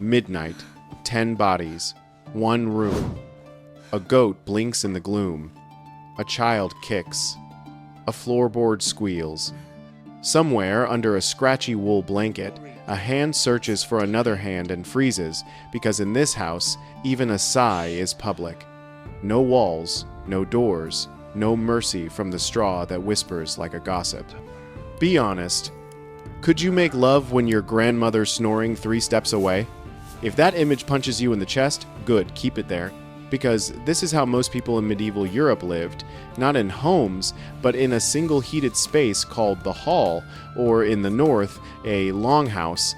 Midnight, 10 bodies, 1 room. A goat blinks in the gloom. A child kicks. A floorboard squeals. Somewhere under a scratchy wool blanket, a hand searches for another hand and freezes, because in this house, even a sigh is public. No walls, no doors, no mercy from the straw that whispers like a gossip. Be honest. Could you make love when your grandmother's snoring 3 steps away? If that image punches you in the chest, good, keep it there. Because this is how most people in medieval Europe lived, not in homes, but in a single heated space called the hall, or in the north, a longhouse,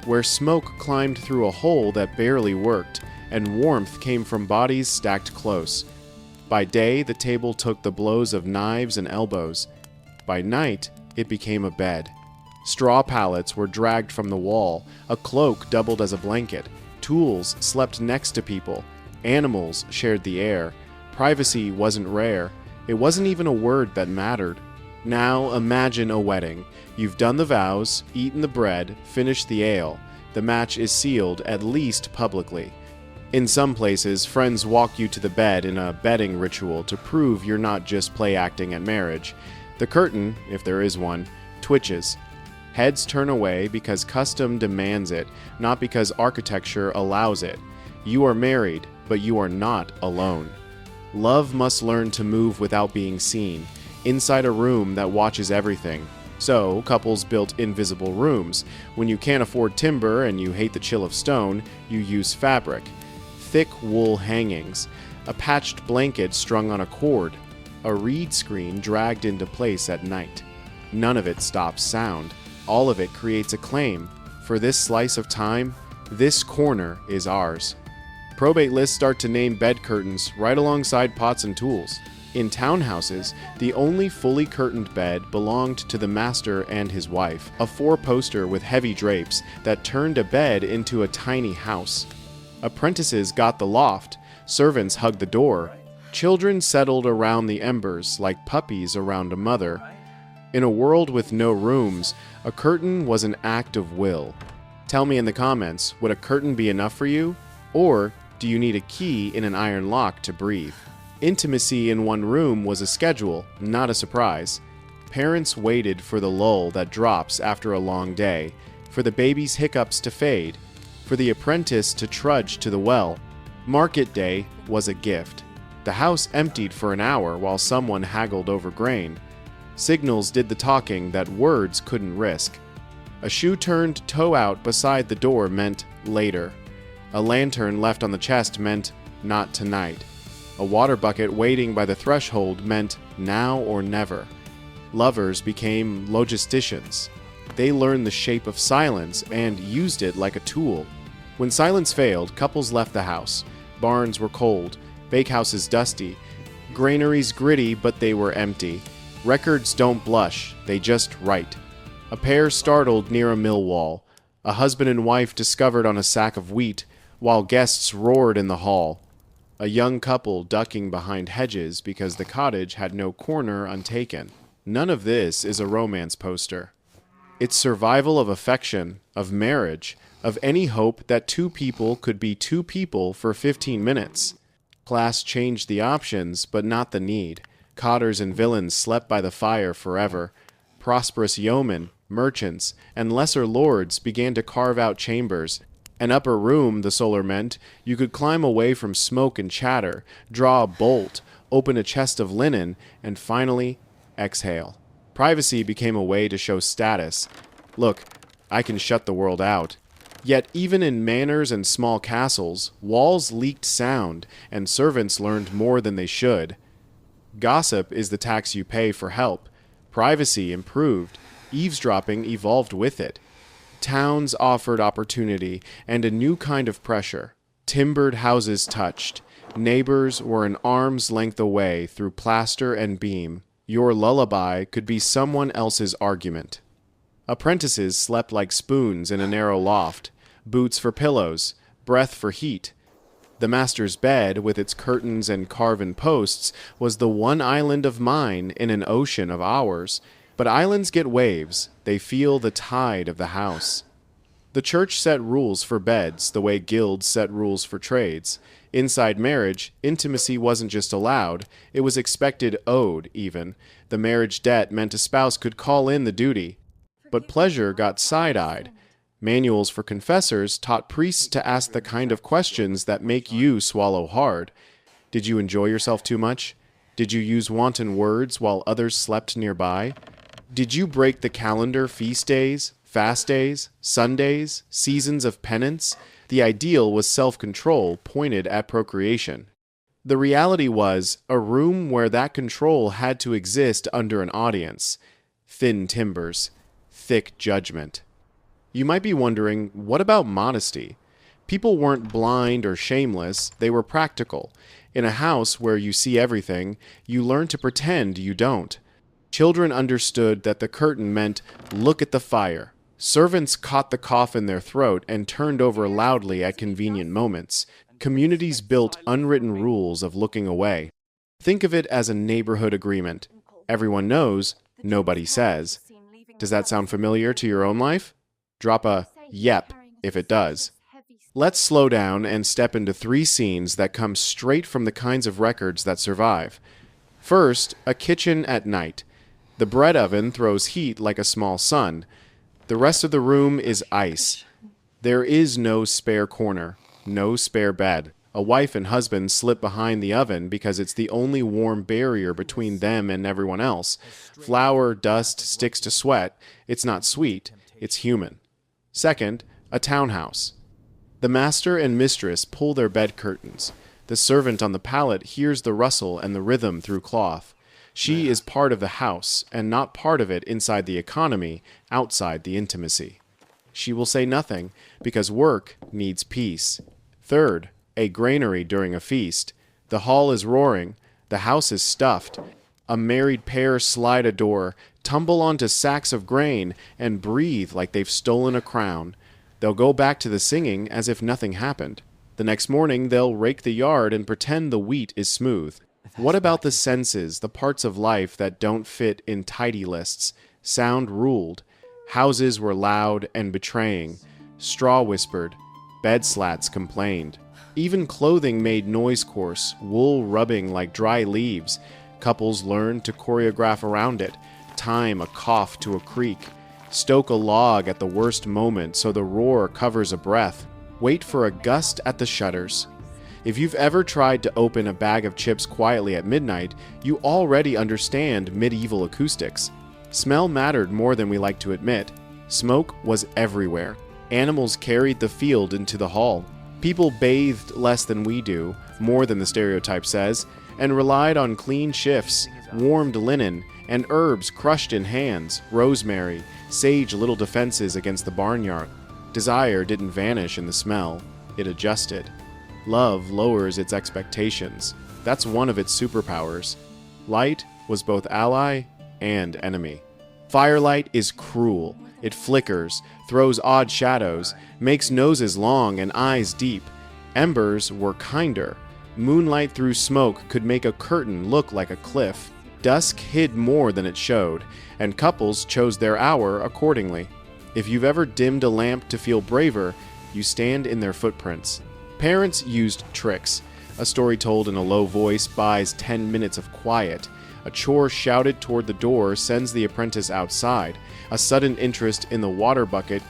where smoke climbed through a hole that barely worked, and warmth came from bodies stacked close. By day, the table took the blows of knives and elbows. By night, it became a bed. Straw pallets were dragged from the wall, a cloak doubled as a blanket, tools slept next to people, animals shared the air, privacy wasn't rare, it wasn't even a word that mattered. Now imagine a wedding. You've done the vows, eaten the bread, finished the ale. The match is sealed, at least publicly. In some places, friends walk you to the bed in a bedding ritual to prove you're not just play acting at marriage. The curtain, if there is one, twitches. Heads turn away because custom demands it, not because architecture allows it. You are married, but you are not alone. Love must learn to move without being seen, inside a room that watches everything. So, couples built invisible rooms. When you can't afford timber and you hate the chill of stone, you use fabric. Thick wool hangings, a patched blanket strung on a cord, a reed screen dragged into place at night. None of it stops sound. All of it creates a claim. For this slice of time, this corner is ours. Probate lists start to name bed curtains right alongside pots and tools. In townhouses, the only fully curtained bed belonged to the master and his wife, a 4-poster with heavy drapes that turned a bed into a tiny house. Apprentices got the loft, servants hugged the door, children settled around the embers like puppies around a mother. In a world with no rooms, a curtain was an act of will. Tell me in the comments, would a curtain be enough for you? Or do you need a key in an iron lock to breathe? Intimacy in one room was a schedule, not a surprise. Parents waited for the lull that drops after a long day, for the baby's hiccups to fade, for the apprentice to trudge to the well. Market day was a gift. The house emptied for an hour while someone haggled over grain. Signals did the talking that words couldn't risk. A shoe turned toe out beside the door meant later. A lantern left on the chest meant not tonight. A water bucket waiting by the threshold meant now or never. Lovers became logisticians. They learned the shape of silence and used it like a tool. When silence failed, couples left the house. Barns were cold, bakehouses dusty, granaries gritty, but they were empty. Records don't blush, they just write. A pair startled near a mill wall. A husband and wife discovered on a sack of wheat, while guests roared in the hall. A young couple ducking behind hedges because the cottage had no corner untaken. None of this is a romance poster. It's survival of affection, of marriage, of any hope that 2 people could be 2 people for 15 minutes. Class changed the options, but not the need. Cotters and villains slept by the fire forever. Prosperous yeomen, merchants, and lesser lords began to carve out chambers. An upper room, the solar meant, you could climb away from smoke and chatter, draw a bolt, open a chest of linen, and finally, exhale. Privacy became a way to show status. Look, I can shut the world out. Yet even in manors and small castles, walls leaked sound, and servants learned more than they should. Gossip is the tax you pay for help. Privacy improved. Eavesdropping evolved with it. Towns offered opportunity and a new kind of pressure. Timbered houses touched. Neighbors were an arm's length away through plaster and beam. Your lullaby could be someone else's argument. Apprentices slept like spoons in a narrow loft, boots for pillows, breath for heat. The master's bed, with its curtains and carven posts, was the one island of mine in an ocean of ours. But islands get waves. They feel the tide of the house. The church set rules for beds the way guilds set rules for trades. Inside marriage, intimacy wasn't just allowed, it was expected, owed, even. The marriage debt meant a spouse could call in the duty. But pleasure got side-eyed. Manuals for confessors taught priests to ask the kind of questions that make you swallow hard. Did you enjoy yourself too much? Did you use wanton words while others slept nearby? Did you break the calendar feast days, fast days, Sundays, seasons of penance? The ideal was self-control pointed at procreation. The reality was a room where that control had to exist under an audience. Thin timbers, thick judgment. You might be wondering, what about modesty? People weren't blind or shameless, they were practical. In a house where you see everything, you learn to pretend you don't. Children understood that the curtain meant, look at the fire. Servants caught the cough in their throat and turned over loudly at convenient moments. Communities built unwritten rules of looking away. Think of it as a neighborhood agreement. Everyone knows, nobody says. Does that sound familiar to your own life? Drop a yep if it does. Let's slow down and step into 3 scenes that come straight from the kinds of records that survive. First, a kitchen at night. The bread oven throws heat like a small sun. The rest of the room is ice. There is no spare corner, no spare bed. A wife and husband slip behind the oven because it's the only warm barrier between them and everyone else. Flour, dust, sticks to sweat. It's not sweet, it's human. Second, a townhouse. The master and mistress pull their bed curtains. The servant on the pallet hears the rustle and the rhythm through cloth. She is part of the house, and not part of it inside the economy, outside the intimacy. She will say nothing, because work needs peace. Third, a granary during a feast. The hall is roaring. The house is stuffed. A married pair slide a door, tumble onto sacks of grain, and breathe like they've stolen a crown. They'll go back to the singing as if nothing happened. The next morning, they'll rake the yard and pretend the wheat is smooth. What about the senses, the parts of life that don't fit in tidy lists? Sound ruled. Houses were loud and betraying. Straw whispered. Bed slats complained. Even clothing made noise coarse, wool rubbing like dry leaves. Couples learned to choreograph around it. Time a cough to a creak. Stoke a log at the worst moment so the roar covers a breath. Wait for a gust at the shutters. If you've ever tried to open a bag of chips quietly at midnight, you already understand medieval acoustics. Smell mattered more than we like to admit. Smoke was everywhere. Animals carried the field into the hall. People bathed less than we do, more than the stereotype says, and relied on clean shifts, warmed linen, and herbs crushed in hands, rosemary, sage little defenses against the barnyard. Desire didn't vanish in the smell, it adjusted. Love lowers its expectations. That's one of its superpowers. Light was both ally and enemy. Firelight is cruel. It flickers, throws odd shadows, makes noses long and eyes deep. Embers were kinder. Moonlight through smoke could make a curtain look like a cliff. Dusk hid more than it showed, and couples chose their hour accordingly. If you've ever dimmed a lamp to feel braver, you stand in their footprints. Parents used tricks. A story told in a low voice buys 10 minutes of quiet. A chore shouted toward the door sends the apprentice outside. A sudden interest in the water bucket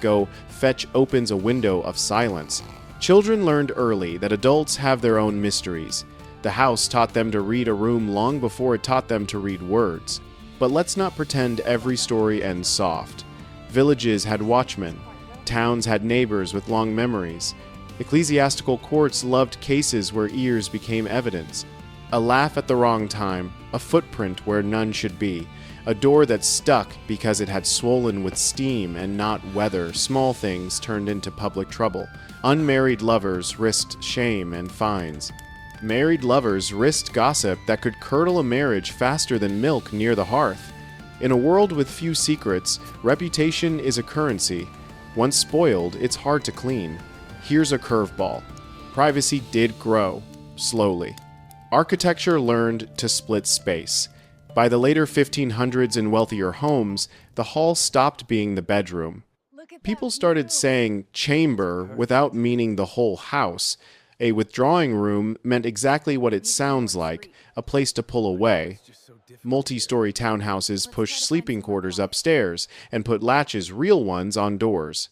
fetch opens a window of silence. Children learned early that adults have their own mysteries. The house taught them to read a room long before it taught them to read words. But let's not pretend every story ends soft. Villages had watchmen. Towns had neighbors with long memories. Ecclesiastical courts loved cases where ears became evidence. A laugh at the wrong time, a footprint where none should be, a door that stuck because it had swollen with steam and not weather, small things turned into public trouble. Unmarried lovers risked shame and fines. Married lovers risked gossip that could curdle a marriage faster than milk near the hearth. In a world with few secrets, reputation is a currency. Once spoiled, it's hard to clean. Here's a curveball. Privacy did grow, slowly. Architecture learned to split space. By the later 1500s in wealthier homes, the hall stopped being the bedroom. People started saying chamber without meaning the whole house. A withdrawing room meant exactly what it sounds like, a place to pull away. Multi-story townhouses pushed sleeping quarters upstairs and put latches, real ones, on doors.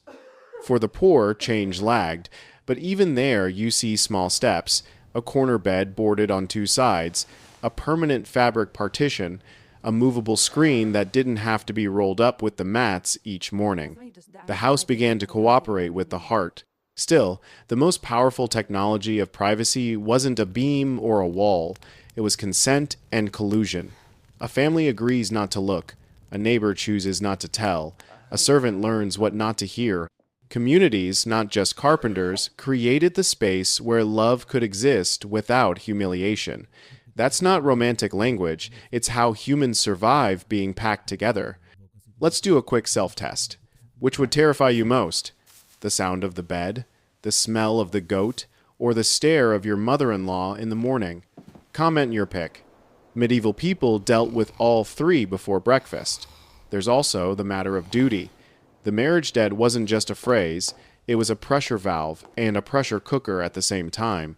For the poor, change lagged, but even there you see small steps, a corner bed boarded on two sides, a permanent fabric partition, a movable screen that didn't have to be rolled up with the mats each morning. The house began to cooperate with the heart. Still, the most powerful technology of privacy wasn't a beam or a wall. It was consent and collusion. A family agrees not to look. A neighbor chooses not to tell. A servant learns what not to hear. Communities, not just carpenters, created the space where love could exist without humiliation. That's not romantic language, it's how humans survive being packed together. Let's do a quick self-test. Which would terrify you most? The sound of the bed, the smell of the goat, or the stare of your mother-in-law in the morning? Comment your pick. Medieval people dealt with all three before breakfast. There's also the matter of duty. The marriage debt wasn't just a phrase, it was a pressure valve and a pressure cooker at the same time.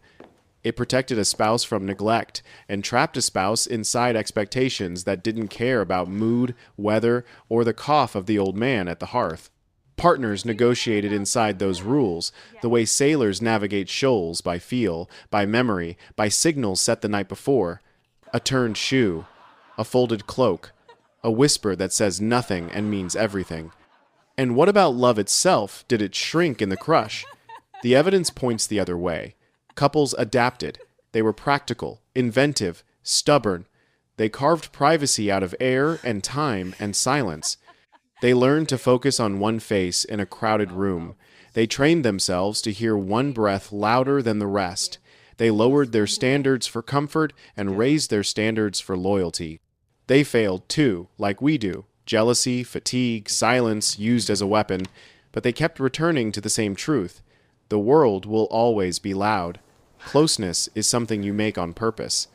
It protected a spouse from neglect and trapped a spouse inside expectations that didn't care about mood, weather, or the cough of the old man at the hearth. Partners negotiated inside those rules, the way sailors navigate shoals, by feel, by memory, by signals set the night before. A turned shoe, a folded cloak, a whisper that says nothing and means everything. And what about love itself? Did it shrink in the crush? The evidence points the other way. Couples adapted. They were practical, inventive, stubborn. They carved privacy out of air and time and silence. They learned to focus on one face in a crowded room. They trained themselves to hear one breath louder than the rest. They lowered their standards for comfort and raised their standards for loyalty. They failed too, like we do. Jealousy, fatigue, silence used as a weapon, but they kept returning to the same truth. The world will always be loud. Closeness is something you make on purpose.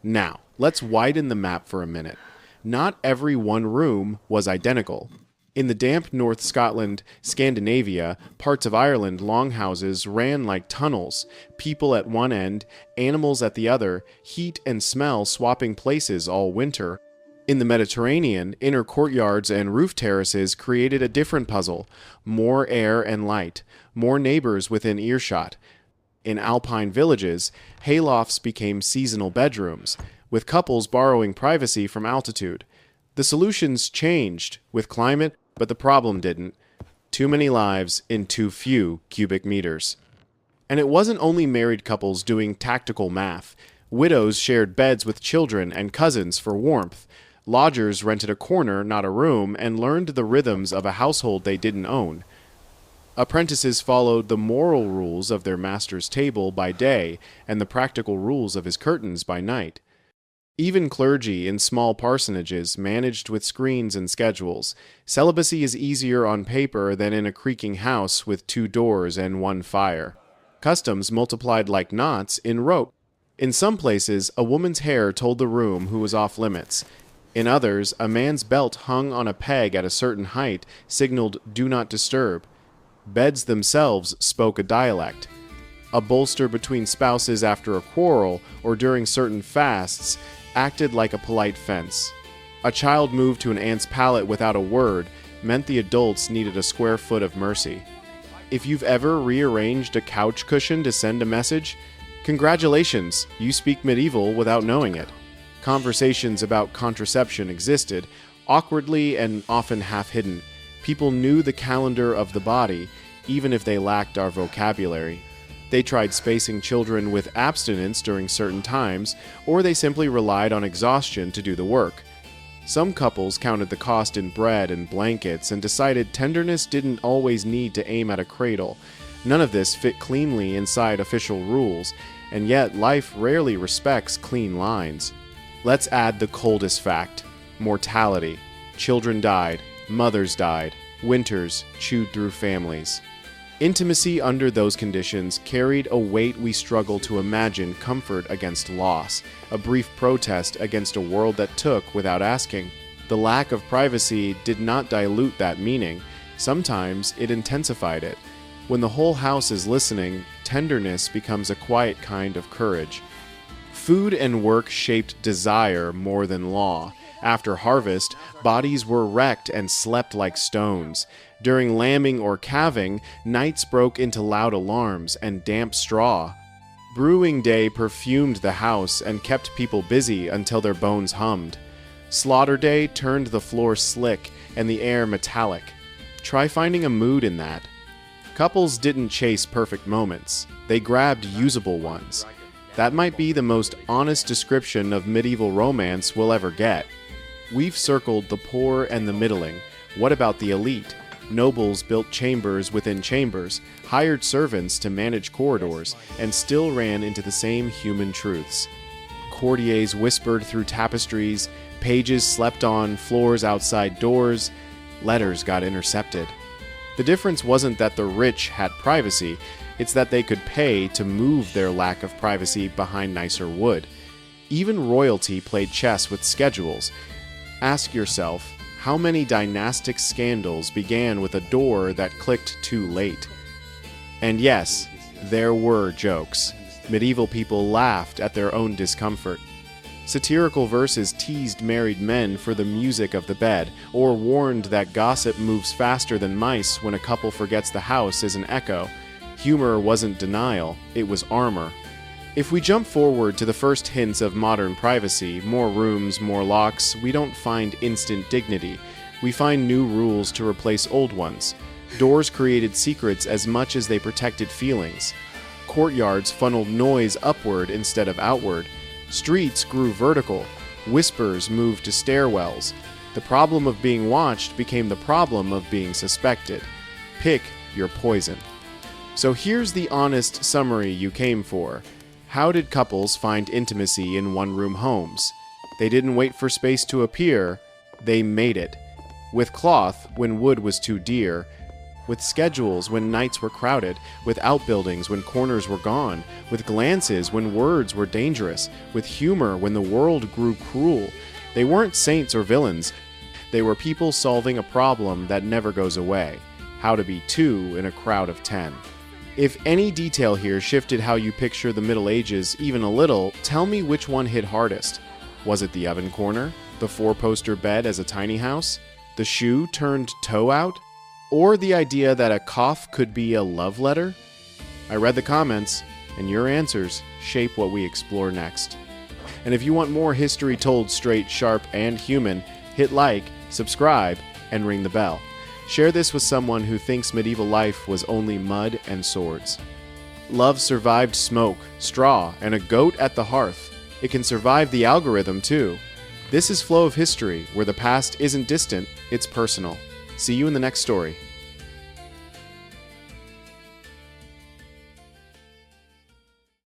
Now, let's widen the map for a minute. Not every one room was identical. In the damp North Scotland, Scandinavia, parts of Ireland, longhouses ran like tunnels, people at one end, animals at the other, heat and smell swapping places all winter. In the Mediterranean, inner courtyards and roof terraces created a different puzzle, more air and light, more neighbors within earshot. In alpine villages, haylofts became seasonal bedrooms, with couples borrowing privacy from altitude. The solutions changed with climate, but the problem didn't. Too many lives in too few cubic meters. And it wasn't only married couples doing tactical math. Widows shared beds with children and cousins for warmth. Lodgers rented a corner, not a room, and learned the rhythms of a household they didn't own. Apprentices followed the moral rules of their master's table by day and the practical rules of his curtains by night. Even clergy in small parsonages managed with screens and schedules. Celibacy is easier on paper than in a creaking house with 2 doors and 1 fire. Customs multiplied like knots in rope. In some places, a woman's hair told the room who was off limits. In others, a man's belt hung on a peg at a certain height signaled "do not disturb." Beds themselves spoke a dialect. A bolster between spouses after a quarrel or during certain fasts acted like a polite fence. A child moved to an aunt's pallet without a word meant the adults needed a square foot of mercy. If you've ever rearranged a couch cushion to send a message, congratulations, you speak medieval without knowing it. Conversations about contraception existed, awkwardly and often half-hidden. People knew the calendar of the body, even if they lacked our vocabulary. They tried spacing children with abstinence during certain times, or they simply relied on exhaustion to do the work. Some couples counted the cost in bread and blankets and decided tenderness didn't always need to aim at a cradle. None of this fit cleanly inside official rules, and yet life rarely respects clean lines. Let's add the coldest fact: mortality. Children died, mothers died, winters chewed through families. Intimacy under those conditions carried a weight we struggle to imagine: comfort against loss, a brief protest against a world that took without asking. The lack of privacy did not dilute that meaning. Sometimes it intensified it. When the whole house is listening, tenderness becomes a quiet kind of courage. Food and work shaped desire more than law. After harvest, bodies were wrecked and slept like stones. During lambing or calving, nights broke into loud alarms and damp straw. Brewing day perfumed the house and kept people busy until their bones hummed. Slaughter day turned the floor slick and the air metallic. Try finding a mood in that. Couples didn't chase perfect moments. They grabbed usable ones. That might be the most honest description of medieval romance we'll ever get. We've circled the poor and the middling. What about the elite? Nobles built chambers within chambers, hired servants to manage corridors, and still ran into the same human truths. Courtiers whispered through tapestries, pages slept on floors outside doors, letters got intercepted. The difference wasn't that the rich had privacy, it's that they could pay to move their lack of privacy behind nicer wood. Even royalty played chess with schedules. Ask yourself, how many dynastic scandals began with a door that clicked too late? And yes, there were jokes. Medieval people laughed at their own discomfort. Satirical verses teased married men for the music of the bed, or warned that gossip moves faster than mice when a couple forgets the house is an echo. Humor wasn't denial, it was armor. If we jump forward to the first hints of modern privacy, more rooms, more locks, we don't find instant dignity. We find new rules to replace old ones. Doors created secrets as much as they protected feelings. Courtyards funneled noise upward instead of outward. Streets grew vertical. Whispers moved to stairwells. The problem of being watched became the problem of being suspected. Pick your poison. So here's the honest summary you came for. How did couples find intimacy in one-room homes? They didn't wait for space to appear, they made it. With cloth when wood was too dear, with schedules when nights were crowded, with outbuildings when corners were gone, with glances when words were dangerous, with humor when the world grew cruel. They weren't saints or villains. They were people solving a problem that never goes away. How to be two in a crowd of 10. If any detail here shifted how you picture the Middle Ages even a little, tell me which one hit hardest. Was it the oven corner? The four-poster bed as a tiny house? The shoe turned toe out? Or the idea that a cough could be a love letter? I read the comments, and your answers shape what we explore next. And if you want more history told straight, sharp, and human, hit like, subscribe, and ring the bell. Share this with someone who thinks medieval life was only mud and swords. Love survived smoke, straw, and a goat at the hearth. It can survive the algorithm, too. This is Flow of History, where the past isn't distant, it's personal. See you in the next story.